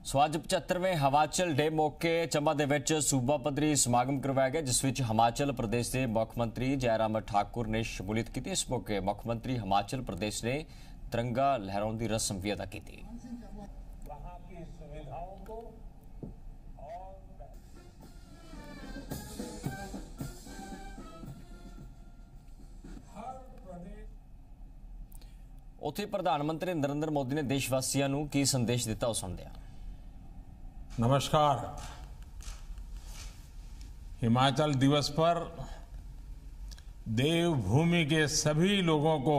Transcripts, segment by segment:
ਸੋ ਅੱਜ 75ਵੇਂ ਹਿਮਾਚਲ ਡੇ ਮੌਕੇ ਚੰਬਾ ਦੇ ਵਿੱਚ ਸੂਬਾ ਪੱਧਰੀ ਸਮਾਗਮ ਕਰਵਾਇਆ ਗਿਆ, ਜਿਸ ਵਿੱਚ ਹਿਮਾਚਲ ਪ੍ਰदेश ਦੇ ਮੁੱਖ ਮੰਤਰੀ ਜੈਰਾਮ ਠਾकुर ਨੇ ਸ਼ਮੂਲੀਅਤ ਕੀਤੀ। ਇਸ ਮੌਕੇ ਮੁੱਖ ਮੰਤਰੀ ਹਿਮਾਚਲ ਪ੍ਰदेश ਨੇ ਤਿਰੰਗਾ ਲਹਿਰਾਉਣ ਦੀ ਰਸਮ ਵੀ ਅਦਾ ਕੀਤੀ। ਉੱਥੇ ਪ੍ਰਧਾਨ ਮੰਤਰੀ नरेंद्र मोदी ने देशवासियों ਨੂੰ ਕੀ संदेश ਦਿੱਤਾ, ਉਹ ਸੁਣਦੇ ਹਾਂ। नमस्कार। हिमाचल दिवस पर देवभूमि के सभी लोगों को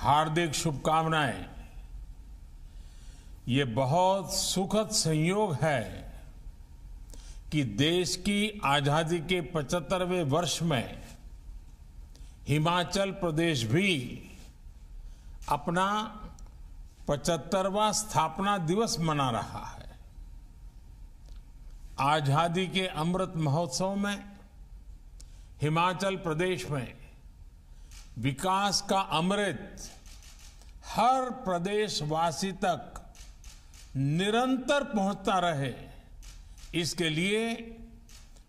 हार्दिक शुभकामनाएं। ये बहुत सुखद संयोग है कि देश की आजादी के 75वें वर्ष में हिमाचल प्रदेश भी अपना 75वां स्थापना दिवस मना रहा है। आजादी के अमृत महोत्सव में हिमाचल प्रदेश में विकास का अमृत हर प्रदेशवासी तक निरंतर पहुंचता रहे, इसके लिए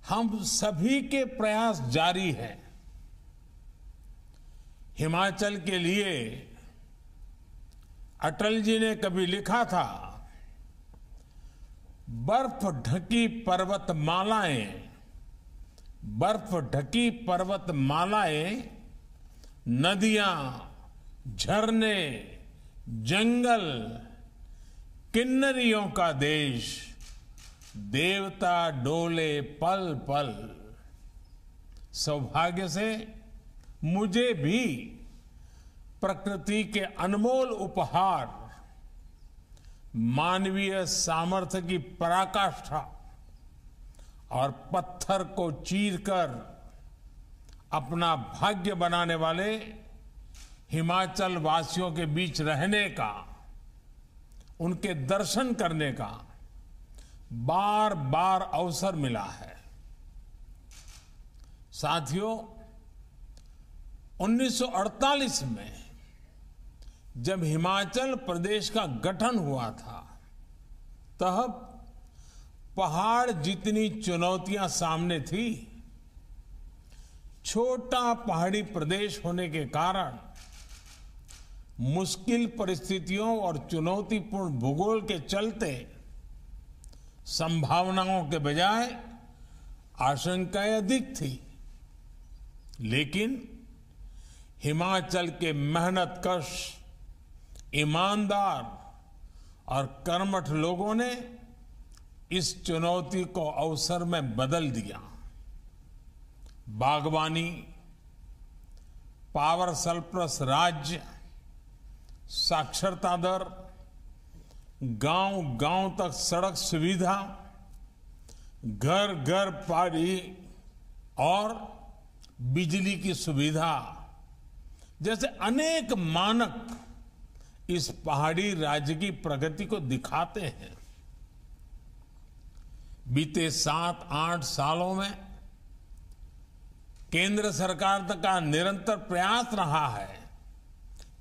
हम सभी के प्रयास जारी हैं। हिमाचल के लिए अटल जी ने कभी लिखा था, बर्फ ढकी पर्वतमालाएं, बर्फ ढकी पर्वतमालाएं, नदियां, झरने, जंगल, किन्नरियों का देश, देवता डोले पल पल। सौभाग्य से मुझे भी प्रकृति के अनमोल उपहार, मानवीय सामर्थ्य की पराकाष्ठा और पत्थर को चीरकर अपना भाग्य बनाने वाले हिमाचल वासियों के बीच रहने का, उनके दर्शन करने का बार बार अवसर मिला है। साथियों, 1948 में जब हिमाचल प्रदेश का गठन हुआ था, तब पहाड़ जितनी चुनौतियां सामने थी। छोटा पहाड़ी प्रदेश होने के कारण मुश्किल परिस्थितियों और चुनौतीपूर्ण भूगोल के चलते संभावनाओं के बजाय आशंकाएं अधिक थी। लेकिन हिमाचल के मेहनतकश, ईमानदार और कर्मठ लोगों ने इस चुनौती को अवसर में बदल दिया। बागवानी, पावर सरप्लस राज्य, साक्षरता दर, गांव गांव तक सड़क सुविधा, घर घर पानी और बिजली की सुविधा जैसे अनेक मानक इस पहाड़ी राज्य की प्रगति को दिखाते हैं। बीते 7-8 सालों में केंद्र सरकार का निरंतर प्रयास रहा है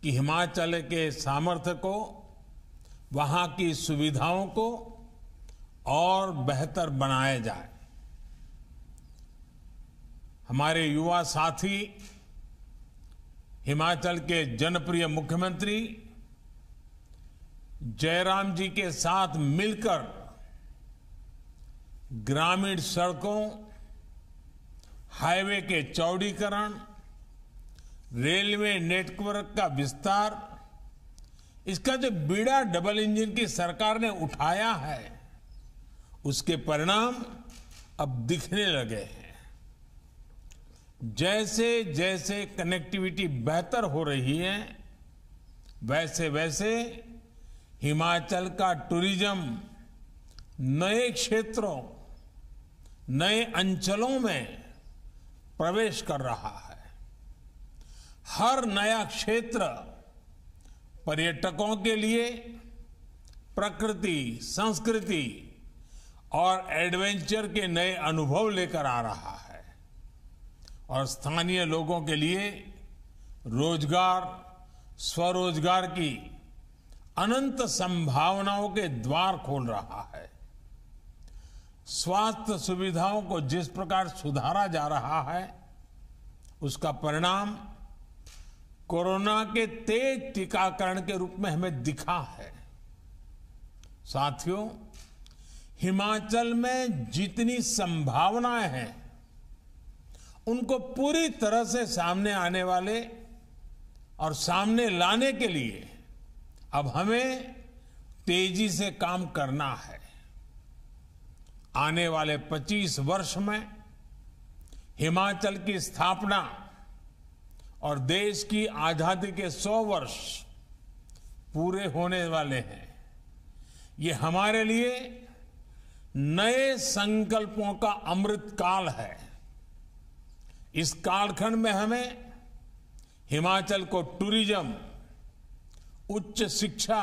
कि हिमाचल के सामर्थ्य को, वहां की सुविधाओं को और बेहतर बनाया जाए। हमारे युवा साथी हिमाचल के जनप्रिय मुख्यमंत्री जयराम जी के साथ मिलकर ग्रामीण सड़कों, हाईवे के चौड़ीकरण, रेलवे नेटवर्क का विस्तार, इसका जो बीड़ा डबल इंजन की सरकार ने उठाया है, उसके परिणाम अब दिखने लगे हैं। जैसे जैसे कनेक्टिविटी बेहतर हो रही है, वैसे वैसे हिमाचल का टूरिज्म नए क्षेत्रों, नए अंचलों में प्रवेश कर रहा है। हर नया क्षेत्र पर्यटकों के लिए प्रकृति, संस्कृति और एडवेंचर के नए अनुभव लेकर आ रहा है और स्थानीय लोगों के लिए रोजगार, स्वरोजगार की अनंत संभावनाओं के द्वार खोल रहा है। स्वास्थ्य सुविधाओं को जिस प्रकार सुधारा जा रहा है, उसका परिणाम कोरोना के तेज टीकाकरण के रूप में हमें दिखा है। साथियों, हिमाचल में जितनी संभावनाएं हैं, उनको पूरी तरह से सामने आने वाले और सामने लाने के लिए अब हमें तेजी से काम करना है। आने वाले 25 वर्ष में हिमाचल की स्थापना और देश की आजादी के 100 वर्ष पूरे होने वाले हैं। ये हमारे लिए नए संकल्पों का अमृत काल है। इस कालखंड में हमें हिमाचल को टूरिज्म, उच्च शिक्षा,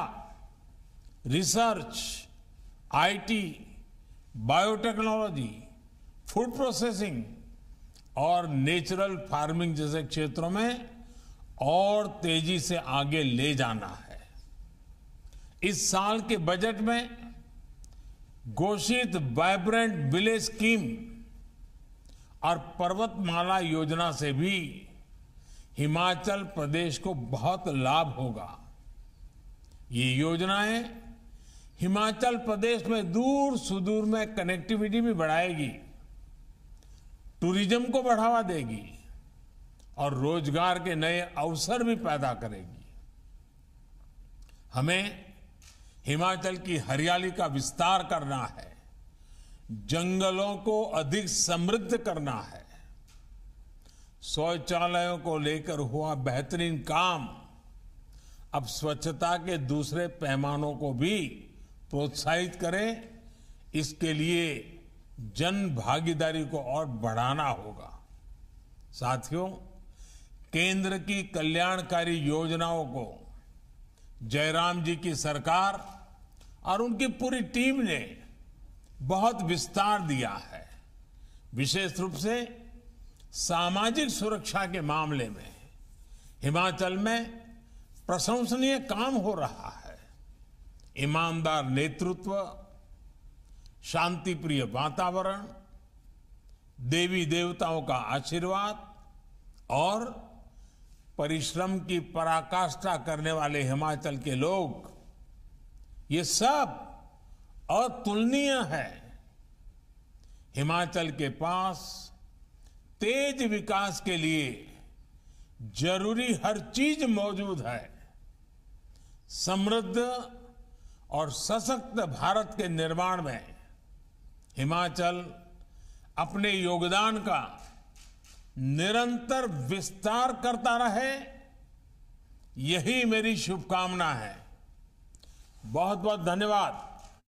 research, IT, biotechnology, food processing और नेचुरल फार्मिंग जैसे क्षेत्रों में और तेजी से आगे ले जाना है। इस साल के बजट में घोषित वाइब्रेंट विलेज स्कीम और पर्वतमाला योजना से भी हिमाचल प्रदेश को बहुत लाभ होगा। ये योजनाएं हिमाचल प्रदेश में दूर सुदूर में कनेक्टिविटी भी बढ़ाएगी, टूरिज्म को बढ़ावा देगी और रोजगार के नए अवसर भी पैदा करेगी। हमें हिमाचल की हरियाली का विस्तार करना है, जंगलों को अधिक समृद्ध करना है। शौचालयों को लेकर हुआ बेहतरीन काम अब स्वच्छता के दूसरे पैमानों को भी प्रोत्साहित करें। इसके लिए जन भागीदारी को और बढ़ाना होगा। साथियों, केंद्र की कल्याणकारी योजनाओं को जयराम जी की सरकार और उनकी पूरी टीम ने बहुत विस्तार दिया है। विशेष रूप से सामाजिक सुरक्षा के मामले में हिमाचल में प्रशंसनीय काम हो रहा है। ईमानदार नेतृत्व, शांतिप्रिय वातावरण, देवी देवताओं का आशीर्वाद और परिश्रम की पराकाष्ठा करने वाले हिमाचल के लोग, ये सब अतुलनीय है। हिमाचल के पास तेज विकास के लिए जरूरी हर चीज मौजूद है। समृद्ध और सशक्त भारत के निर्माण में हिमाचल अपने योगदान का निरंतर विस्तार करता रहे, यही मेरी शुभकामना है। बहुत बहुत धन्यवाद।